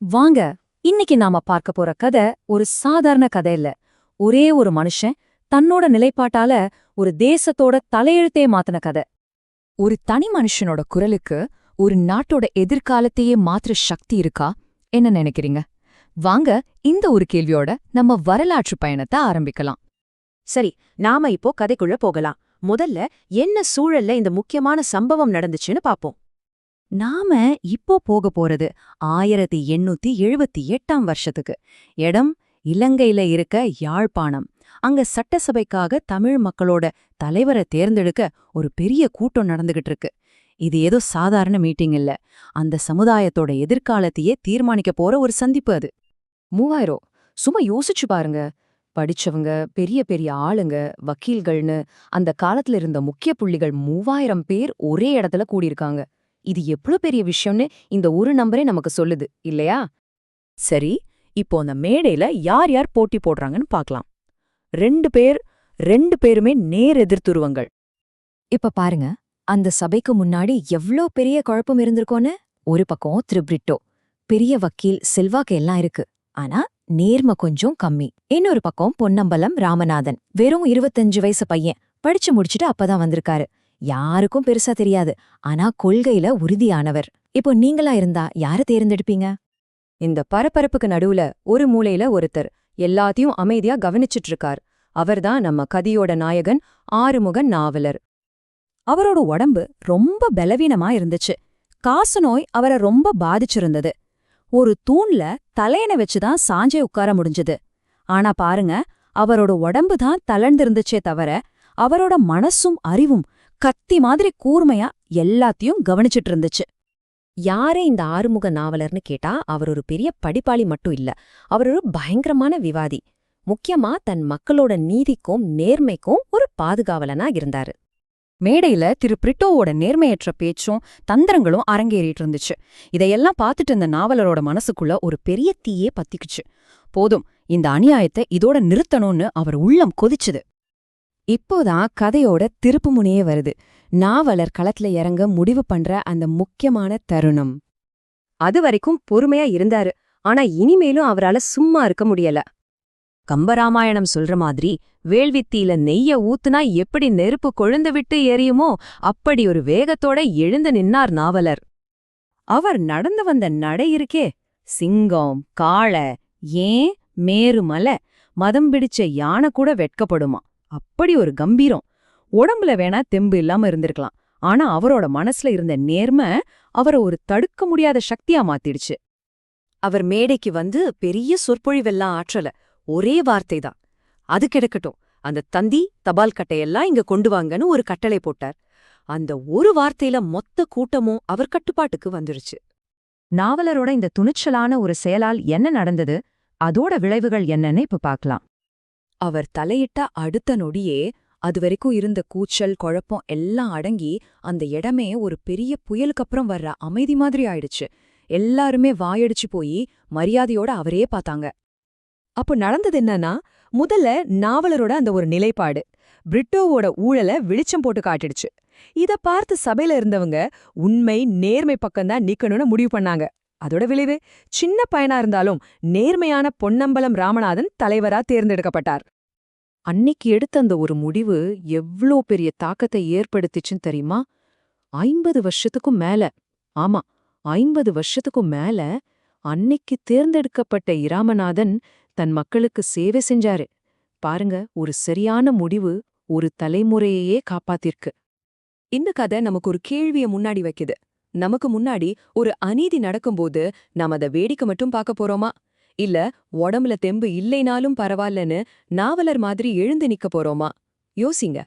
வாங்க, இன்னைக்கு நாம பார்க்க போற கதை ஒரு சாதாரண கதை இல்ல. ஒரே ஒரு மனுஷன் தன்னோட நிலைப்பாட்டால ஒரு தேசத்தோட தலையெழுத்தே மாத்தின கதை. ஒரு தனி மனுஷனோட குரலுக்கு ஒரு நாட்டோட எதிர்காலத்தையே மாத்திர சக்தி இருக்கா? என்ன நினைக்கிறீங்க? வாங்க, இந்த ஒரு கேள்வியோட நம்ம வரலாற்று பயணத்தை ஆரம்பிக்கலாம். சரி, நாம இப்போ கதைக்குள்ள போகலாம். முதல்ல என்ன சூழல்ல இந்த முக்கியமான சம்பவம் நடந்துச்சுன்னு பாப்போம். நாம இப்போ போக போறது 1878ஆம் வருஷத்துக்கு. இடம் இலங்கையில இருக்க யாழ்ப்பாணம். அங்க சட்டசபைக்காக தமிழ் மக்களோட தலைவரை தேர்ந்தெடுக்க ஒரு பெரிய கூட்டம் நடந்துகிட்டு இருக்கு. இது ஏதோ சாதாரண மீட்டிங் இல்ல, அந்த சமுதாயத்தோட எதிர்காலத்தையே தீர்மானிக்க போற ஒரு சந்திப்பு அது. 3000, சும்மா யோசிச்சு பாருங்க. படிச்சவங்க, பெரிய பெரிய ஆளுங்க, வக்கீல்கள்னு அந்த காலத்துல இருந்த முக்கிய புள்ளிகள் 3000 பேர் ஒரே இடத்துல கூடியிருக்காங்க. இது எவ்வளவு பெரிய விஷயம்னு இந்த ஒரு நம்பரே நமக்கு சொல்லுது, இல்லையா? சரி, இப்போ அந்த மேடையில யார் யார் போட்டி போடுறாங்கன்னு பார்க்கலாம். 2 பேர், 2 பேருமே நேர் எதிர்த்துருவங்கள். இப்ப பாருங்க, அந்த சபைக்கு முன்னாடி எவ்ளோ பெரிய குழப்பம் இருந்திருக்கோன்னு. ஒரு பக்கம் திரு பிரிட்டோ, பெரிய வக்கீல், செல்வாக்கு எல்லாம் இருக்கு. ஆனா நேர்மை கொஞ்சம் கம்மி. இன்னொரு பக்கம் பொன்னம்பலம் ராமநாதன், வெறும் 25 வயசு பையன், படிச்சு முடிச்சுட்டு அப்பதான் வந்திருக்காரு. யாருக்கும் பெருசா தெரியாது, ஆனா கொள்கையில உறுதியானவர். இப்போ நீங்களா இருந்தா யார தேர்ந்தெடுப்பீங்க? இந்த பரபரப்புக்கு நடுவுல ஒரு மூலையில ஒருத்தர் எல்லாத்தையும் அமைதியா கவனிச்சிட்டு இருக்கார். அவர்தான் நம்ம கதையோட நாயகன், ஆறுமுகன் நாவலர். அவரோட உடம்பு ரொம்ப பலவீனமா இருந்துச்சு. காசநோய் அவரை ரொம்ப பாதிச்சிருந்தது. ஒரு தூண்ல தலையணை வச்சுதான் சாஞ்சே உட்கார முடிஞ்சது. ஆனா பாருங்க, அவரோட உடம்பு தான் தளர்ந்திருந்துச்சே தவிர அவரோட மனசும் அறிவும் கத்தி மாதிரி கூர்மையா எல்லாத்தையும் கவனிச்சிட்டு இருந்துச்சு. யாரே இந்த ஆறுமுக நாவலர்னு கேட்டா, அவர் ஒரு பெரிய படிப்பாளி மட்டும் இல்ல, அவர் ஒரு பயங்கரமான விவாதி. முக்கியமா தன் மக்களோட நீதிக்கும் நேர்மைக்கும் ஒரு பாதுகாவலனா இருந்தாரு. மேடையில திரு பிரிட்டோவோட நேர்மையற்ற பேச்சும் தந்திரங்களும் அரங்கேறிட்டு இருந்துச்சு. இதையெல்லாம் பார்த்துட்டு இந்த நாவலரோட மனசுக்குள்ள ஒரு பெரிய தீயே பத்திக்குச்சு. போதும், இந்த அநியாயத்தை இதோட நிறுத்தணும்னு அவர் உள்ளம் கொதிச்சுது. இப்போதான் கதையோட திருப்புமுனையே வருது. நாவலர் களத்துல இறங்க முடிவு பண்ற அந்த முக்கியமான தருணம். அது வரைக்கும் பொறுமையா இருந்தாரு. ஆனா இனிமேலும் அவரால சும்மா இருக்க முடியல. கம்பராமாயணம் சொல்ற மாதிரி, வேள்வித்தீல நெய்ய ஊத்துனா எப்படி நெருப்பு கொழுந்து விட்டு எரியுமோ அப்படி ஒரு வேகத்தோட எழுந்து நின்னார் நாவலர். அவர் நடந்து வந்த நடை இருக்கே, சிங்கம், காளை, ஏன் மேருமலை, மதம் பிடிச்ச யானை கூட வெட்கப்படுமா, அப்படி ஒரு கம்பீரம். உடம்புல வேணா தெம்பு இல்லாம இருந்திருக்கலாம், ஆனா அவரோட மனசுல இருந்த நேர்மை அவரை ஒரு தடுக்க முடியாத சக்தியா மாத்திடுச்சு. அவர் மேடைக்கு வந்து பெரிய சொற்பொழிவெல்லாம் ஆற்றல, ஒரே வார்த்தைதான். அது கிடக்கட்டும், அந்த தந்தி தபால் கட்டையெல்லாம் இங்க கொண்டு வாங்கன்னு ஒரு கட்டளை போட்டார். அந்த ஒரு வார்த்தையில மொத்த கூட்டமும் அவர் கட்டுப்பாட்டுக்கு வந்துருச்சு. நாவலரோட இந்த துணிச்சலான ஒரு செயலால் என்ன நடந்தது, அதோட விளைவுகள் என்னன்னு இப்ப பார்க்கலாம். அவர் தலையிட்ட அடுத்த நொடியே அதுவரைக்கும் இருந்த கூச்சல், குழப்பம் எல்லாம் அடங்கி அந்த இடமே ஒரு பெரிய புயலுக்கப்புறம் வர்ற அமைதி மாதிரி ஆயிடுச்சு. எல்லாருமே வாயடிச்சு போய் மரியாதையோட அவரே பார்த்தாங்க. அப்போ நடந்தது என்னன்னா, முதல்ல நாவலரோட அந்த ஒரு நிலைப்பாடு பிரிட்டோவோட ஊழல வெளிச்சம் போட்டு காட்டிடுச்சு. இத பார்த்து சபையில இருந்தவங்க உண்மை நேர்மை பக்கம்தான் நிக்கணும்னு முடிவு பண்ணாங்க. அதோட விளைவு, சின்ன பையனா இருந்தாலும் நேர்மையான பொன்னம்பலம் ராமநாதன் தலைவரா தேர்ந்தெடுக்கப்பட்டார். அன்னைக்கு எடுத்த அந்த ஒரு முடிவு எவ்ளோ பெரிய தாக்கத்தை ஏற்படுத்திச்சுன்னு தெரியுமா? 50 வருஷத்துக்கும் மேல, ஆமா 50 வருஷத்துக்கும் மேல அன்னைக்கு தேர்ந்தெடுக்கப்பட்ட இராமநாதன் தன் மக்களுக்கு சேவை செஞ்சாரு. பாருங்க, ஒரு சரியான முடிவு ஒரு தலைமுறையையே காப்பாத்திருக்கு. இந்த கதை நமக்கு ஒரு கேள்விய முன்னாடி வைக்குது. நமக்கு முன்னாடி ஒரு அநீதி நடக்கும்போது நாம அதை வேடிக்கை மட்டும் பார்க்க போறோமா, இல்ல உடம்புல தெம்பு இல்லைனாலும் பரவாயில்லன்னு நாவலர் மாதிரி எழுந்து நிக்க போறோமா? யோசிங்க.